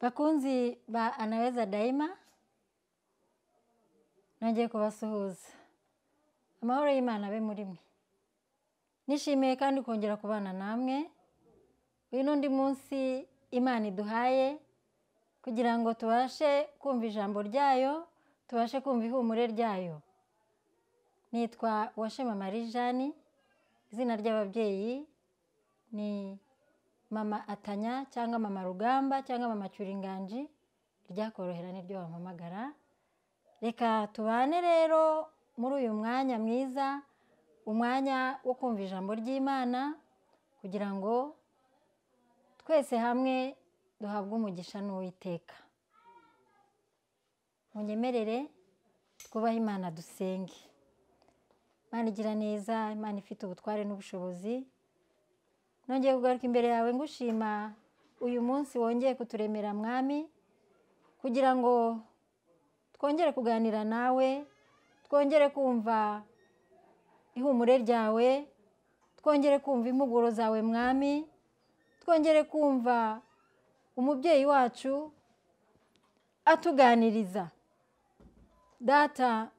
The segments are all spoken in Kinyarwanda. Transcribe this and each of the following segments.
Bakunzi ba Anaweza Daima, nongeye kubasuhuza. Amahoro y'Imana abe muri mwe. Nishimiye kandi kongera kubana namwe. Uyu n'undi munsi Imana iduhaye kugira ngo tubashe kumva ijambo ryayo, tubashe kumva ihumure ryayo. Nitwa Uwashema Marie Jeanne, izina ry'ababyeyi ni Mama Atanya cyangwa Mama Rugamba cyangwa Mama Cyuringanji, ryakorohera niryo bampamagara. Reka tubane rero muri uyu mwanya mwiza, umwanya wo kumva ijambo ry'Imana kugira ngo twese hamwe duhabwe umugisha n'Uwiteka. Munyemerere twubahe Imana dusenge. Imana igira neza, Imana ifite ubutware n'ubushobozi. Nongeye kugaruka imbere yawe ngushima uyu munsi wongeye kuturemera Mwami, kugira ngo twongere kuganira nawe, twongere kumva ihumure ryawe, twongere kumva impuguro zawe Mwami, twongere kumva umubyeyi wacu atuganiriza. Data,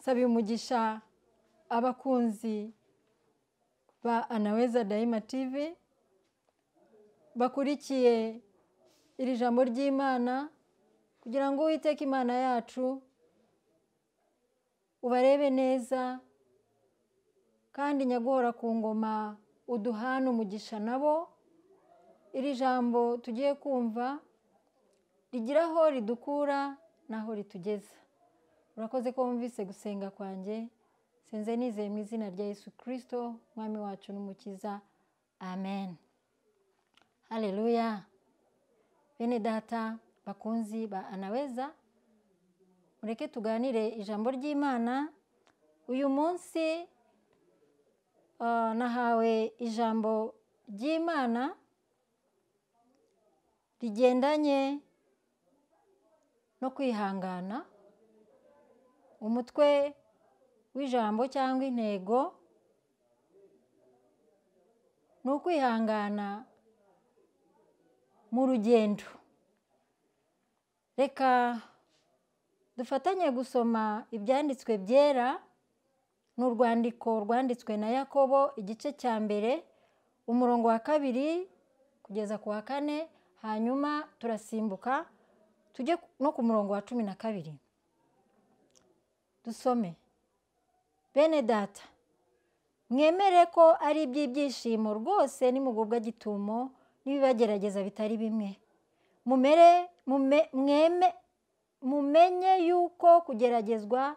sabiye umugisha abakunzi ba Anaweza Daima TV bakurikiye iri jambo ry'Imana, kugira ngo Uwiteka Imana yacu ubarebe neza kandi nyaguhora ku ngoma uduhana umugisha nabo. Iri jambo tugiye kumva rigira aho ridukura naho ritugeza. Urakoze ko wumvise gusenga kwanjye, senze nizeye mu izina rya Yesu Kristo Mwami wacu n'Umukiza. Amen. Haleluya. Bene data bakunzi ba Anaweza, mureke tuganire ijambo ry'Imana. Uyu munsi nahawe ijambo ry'Imana rigendanye no kwihangana. Umutwe w'ijambo cyangwa intego ni ukwihangana mu rugendo. Reka dufatanye gusoma ibyanditswe byera. Ni urwandiko rwanditswe na Yakobo, igice cya mbere, umurongo wa 2 kugeza ku wa 4, hanyuma turasimbuka tujye no ku murongo wa 12. Dusome. Bene data, mwemere ko ari iby'ibyishimo rwose nimugubwa gitumo n'ibibagerageza bitari bimwe. Mumenye yuko kugeragezwa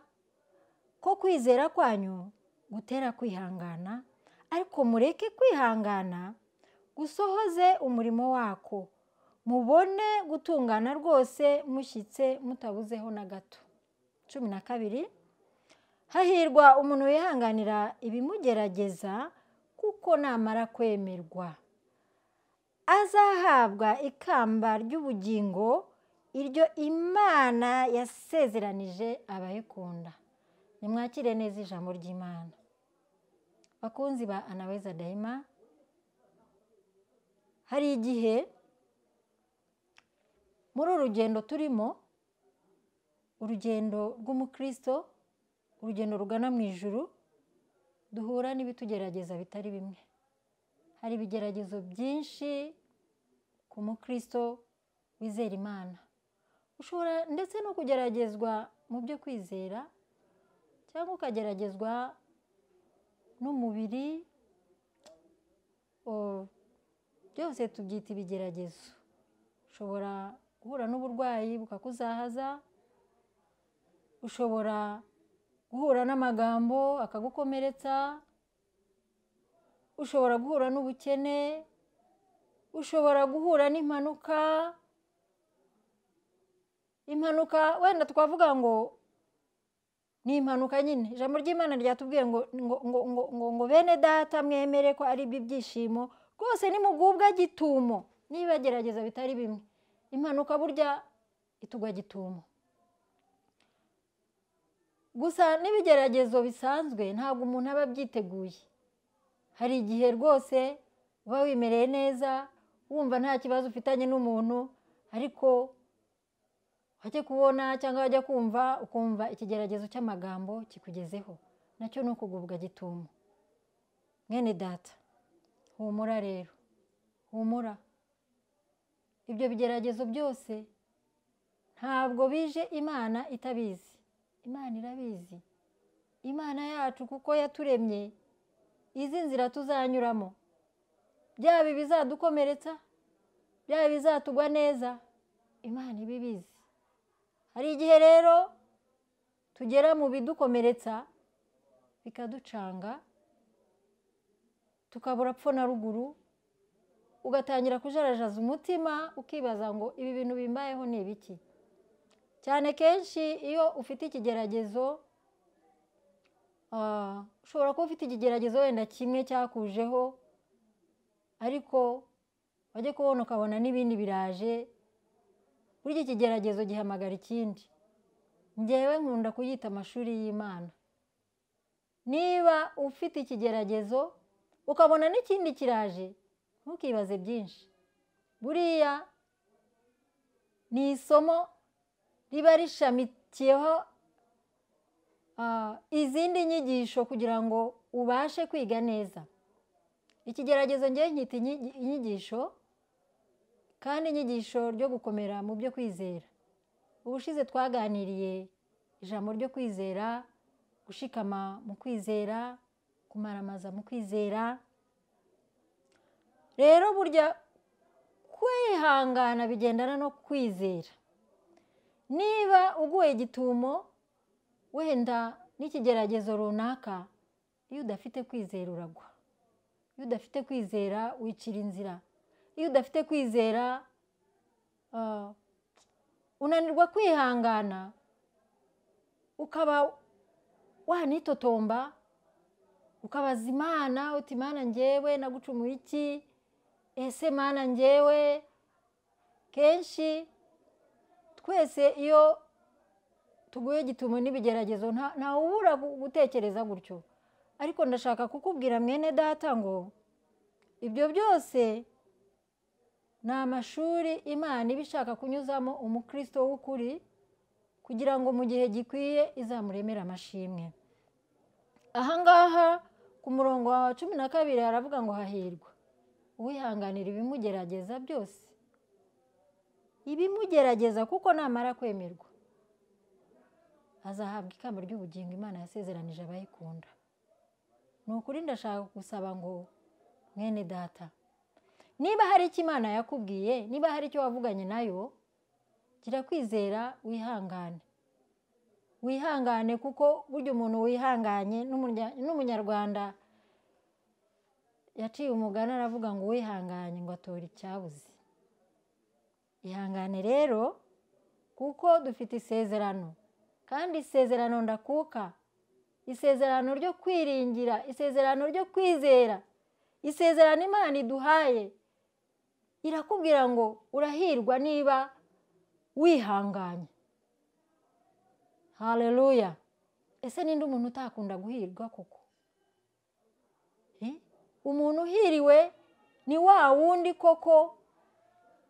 ko kwizera kwanyu gutera kwihangana, ariko mureke kwihangana gusohoze umurimo wako, mubone gutungana rwose mushyitse mutabuzeho na gato. 12. Hahirwa umuntu wihanganira ibimugerageza, kuko namara kwemerwa azahabwa ikamba ry'ubugingo, iryo Imana yasezeranije abayikunda. Nimwakire neza ijambo ry'Imana. Bakunzi ba Anaweza Daima, hari igihe muri urugendo turimo, urugendo rw'umukristo, urugendo rugana mu ijuru, duhura n'ibitugerageza bitari bimwe. Hari ibigeragezo byinshi ku mukristo wizera Imana. Ushobora ndetse no kugeragezwa mu byo kwizera, cyangwa ukageragezwa n'umubiri. Byose tubyita ibigeragezo. Ushobora guhura n'uburwayi bukakuzahaza, ushobora guhura n'amagambo akagukomeretsa, ushobora guhura n'ubukene, ushobora guhura n'impanuka. Impanuka wenda twavuga ngo ni impanuka nyine. Ijambo ry'Imana ryatubwiye ngo bene data mwemere ko ari iby'ibyishimo rwose nimugubwa gitumo n'ibibagerageza bitari bimwe. Impanuka burya itugwa gitumo. Gusa n'ibigeragezo bisanzwe ntabwo umuntu aba abyiteguye. Hari igihe rwose uba wimereye neza, wumva nta kibazo ufitanye n'umuntu, ariko wajya kubona cyangwa wajya kumva ukumva ikigeragezo cy'amagambo kikugezeho, nacyo ni ukugubwa gitumo. Mwene data, humura rero, humura. Ibyo bigeragezo byose ntabwo bije Imana itabizi. Imana irabizi. Imana yacu kuko yaturemye izi nzira tuzanyuramo, byaba ibizadukomeretsa, byaba ibizatugwa neza, Imana ibibizi. Hari igihe rero tugera mu bidukomeretsa bikaducanga, tukabura pfo na ruguru, ugatangira kujarajaza umutima ukibaza ngo ibi bintu bimbayeho ni ibiki. Cyane kenshi iyo ufite ikigeragezo, ushobora kuba ufite ikigeragezo wenda kimwe cyakujeho, ariko wajya kubona ukabona n'ibindi biraje. Burya ikigeragezo gihamagara ikindi. Njyewe nkunda kuyita amashuri y'Imana. Niba ufite ikigeragezo ukabona n'ikindi kiraje, ntukibaze byinshi. Buriya ni isomo riba rishamikiyeho izindi nyigisho kugira ngo ubashe kwiga neza. Ikigeragezo ngewe nkita inyigisho, kandi inyigisho ryo gukomera mu byo kwizera. Ubushize twaganiriye ijambo ryo kwizera, gushikama mu kwizera, kumaramaza mu kwizera. Rero burya kwihangana bigendana no kwizera. Niba uguye gitumo wenda n'ikigeragezo runaka, iyo udafite kwizera uragwa. Iyo udafite kwizera wicira inzira. Iyo udafite kwizera unanirwa kwihangana, ukaba wanitotomba, ukabaza Imana uti Mana njyewe nagucumuye iki? Ese Mana njyewe? Kenshi twese iyo tuguye gitumo n'ibigeragezo nta ubura gutekereza gutyo. Ariko ndashaka kukubwira mwene data ngo ibyo byose ni amashuri Imana iba ishaka kunyuzamo umukristo w'ukuri, kugira ngo mu gihe gikwiye izamuremere amashimwe. Ahangaha ku murongo wa 12 haravuga ngo hahirwa uwihanganira ibimugerageza byose. Ibimugerageza kuko namara kwemerwa azahabwa ikamba ry'ubugingo Imana yasezeranije abayikunda. Ni ukuri ndashaka gusaba ngo mwene data, niba hari icyo Imana yakubwiye, niba hari icyo wavuganye nayo, gira kwizera wihangane. Wihangane kuko burya umuntu wihanganye, n'umunyarwanda yaciye umugani aravuga ngo wihanganye ngo atora icyabuze. Ihangane rero kuko dufite isezerano, kandi isezerano ndakuka, isezerano ryo kwiringira, isezerano ryo kwizera, isezerano Imana iduhaye. Irakubwira ngo urahirwa niba wihanganye. Haleluya. Ese ninde umuntu utakunda guhirwa koko? Umuntu uhiriwe ni wa wundi koko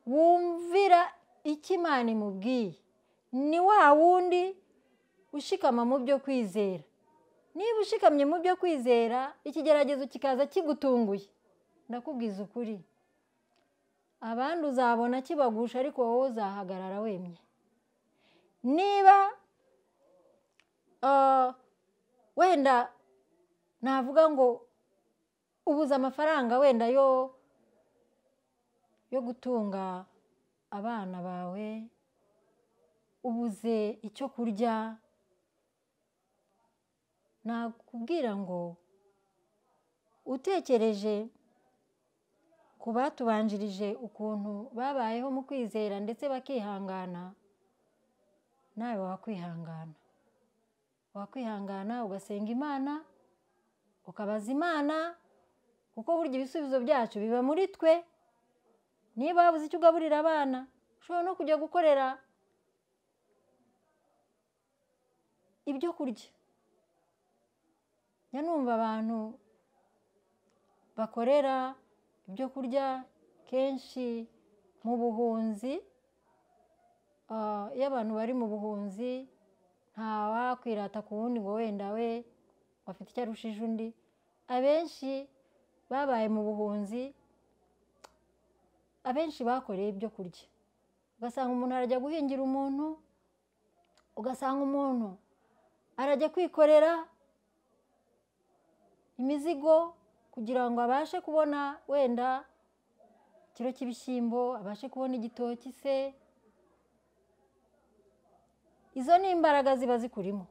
wumvira icyo Imana imubwiye. Ni wa wundi ushikama mu byo kwizera. Niba ushikamye mu byo kwizera, ikigeragezo kikaza kigutunguye, ndakubwiza ukuri, abandi uzabona kibagusha, ariko wowe uzahagarara wemye. Niba wenda navuga ngo ubuze amafaranga wenda yo gutunga abana bawe, ubuze icyo kurya, nakubwira ngo utekereje ku batubanjirije ukuntu babayeho mu kwizera ndetse bakihangana, nawe wakwihangana. Wakwihangana ugasenga Imana, ukabaza Imana, kuko burya ibisubizo byacu biba muri twe. Niba wabuze icyo ugaburira abana, ushobora no kujya gukorera ibyo kurya. Numva abantu bakorera ibyo kurya kenshi mu buhunzi, iyo abantu bari mu buhunzi nta wakwirata ku wundi ngo wenda we bafite icyo arushije undi. Abenshi babaye mu buhunzi, abenshi bakoreye ibyo kurya. Ugasanga umuntu arajya guhingira umuntu, ugasanga umuntu arajya kwikorera imizigo kugira ngo abashe kubona wenda ikiro cy'ibishyimbo, abashe kubona igitoki se. Izo ni imbaraga ziba zikurimo,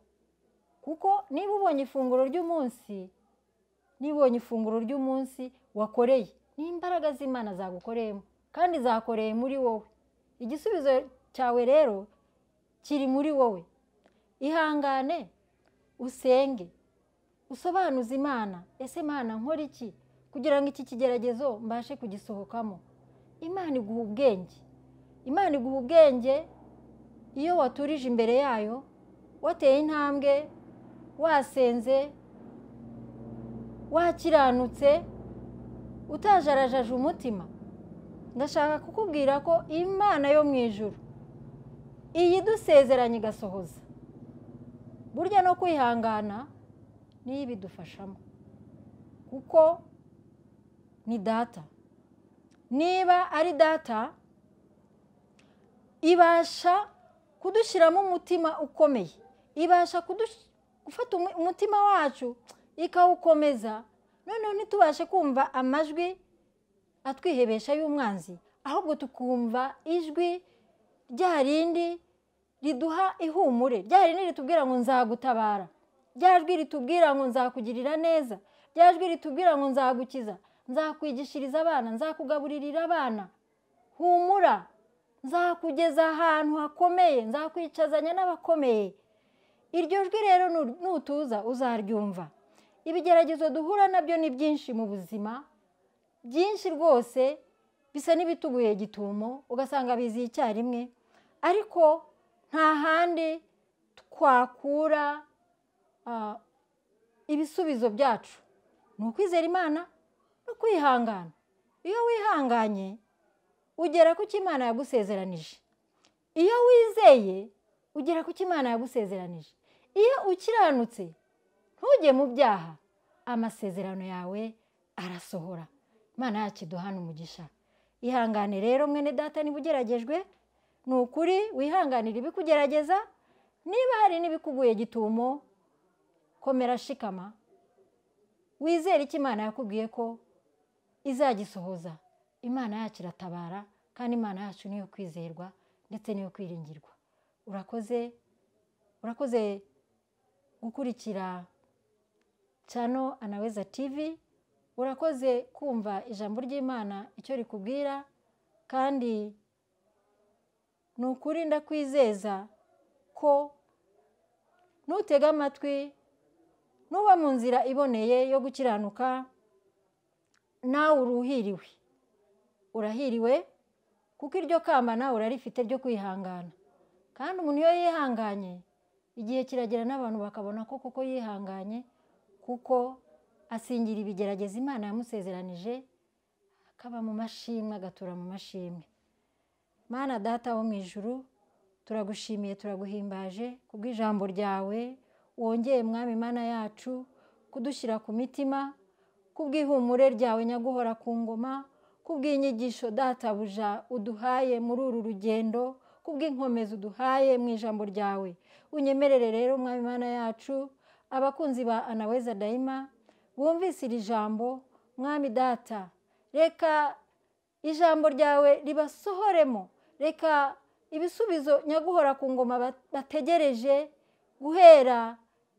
kuko niba ubonye ifunguro ry'umunsi wakoreye, ni imbaraga z'Imana zagukoreyemo kandi zakoreye muri wowe. Igisubizo cyawe rero kiri muri wowe. Ihangane, usenge, usobanuze Imana. Ese Mana, nkora iki kugira ngo iki kigeragezo mbashe kugisohokamo? Imana iguha ubwenge. Imana iguha ubwenge iyo waturije imbere yayo, wateye intambwe, wasenze, wakiranutse, utajarajaje umutima. Ndashaka kukubwira ko Imana yo mu ijuru iyi dusezeranye igasohoza. Burya no kwihangana niyo ibidufashamo, kuko ni data. Niba ari data, ibasha kudushyiramo umutima ukomeye, ibasha gufata umutima wacu ikawukomeza, noneho ntitubashe kumva amajwi atwihebesha y'umwanzi, ahubwo tukumva ijwi rya rindi riduha ihumure, rya rindi ritubwira ngo nzagutabara, rya jwi ritubwira ngo nzakugirira neza, rya jwi ritubwira ngo nzagukiza, nzakwigishiriza abana, nzakugaburirira abana, humura, nzakugeza ahantu hakomeye, nzakwicazanya n'abakomeye. Iryo jwi rero nutuza uzaryumva. Ibigeragezo duhura nabyo ni byinshi mu buzima, byinshi rwose, bisa n'ibituguye gitumo, ugasanga biziye icyarimwe, ariko nta handi twakura ibisubizo byacu. Ni ukwizera Imana no kwihangana. Iyo wihanganye ugera ku cyo Imana yagusezeranije. Iyo wizeye ugera ku cyo Imana yagusezeranije. Iyo ukiranutse ntujye mu byaha, amasezerano yawe arasohora. Imana yacu iduhana umugisha. Ihangane rero mwene data, niba ugeragejwe, ni ukuri wihanganira ibikugerageza. Niba hari n'ibikuguye gitumo, komera shikama, wizere icyo Imana yakubwiye ko izagisohoza. Imana yacu iratabara, kandi Imana yacu niyo kwizerwa ndetse niyo kwiringirwa. Urakoze gukurikira channel Anaweza TV. Urakoze kumva ijambo ry'Imana icyo rikubwira, kandi ni ukuri ndakwizeza ko nutega amatwi, nuba mu nzira iboneye yo gukiranuka, nawe uruhiriwe. Urahiriwe, kuko iryo kamba nawe urarifite ryo kwihangana. Kandi umuntu iyo yihanganye, igihe kiragera n'abantu bakabona ko koko yihanganye, kuko asingira ibigerageza Imana yamusezeranije, akaba mu mashimwe, agatura mu mashimwe. Mana Data wo mu ijuru, turagushimiye, turaguhimbaje kubw'ijambo ryawe wongeye Mwami Mana yacu kudushyira ku mitima, kubw'ihumure ryawe nyaguhora ku ngoma, kubw'inyigisho Databuja uduhaye muri uru rugendo, kubw'inkomezi uduhaye mu ijambo ryawe. Unyemerere rero Mwami Mana yacu, abakunzi ba Anaweza Daima bumvise iri jambo, Mwami Data, reka ijambo ryawe ribasohoremo, reka ibisubizo nyaguhora ku ngoma bategereje guhera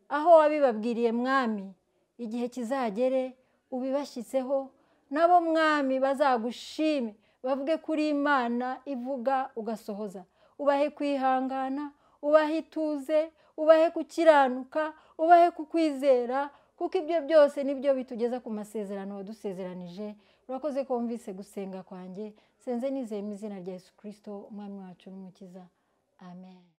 aho wabibabwiriye Mwami, igihe kizagere ubibashyitseho, nabo Mwami bazagushime, bavuge kuri Imana ivuga ugasohoza. Ubahe kwihangana, ubahe ituze, ubahe gukiranuka, ubahe kukwizera, kuko ibyo byose nibyo bitugeza ku masezerano wadusezeranije. Urakoze ko wumvise gusenga kwanjye, senze nizeye mu izina rya Yesu Kristo, Umwami wacu n'Umukiza. Amen.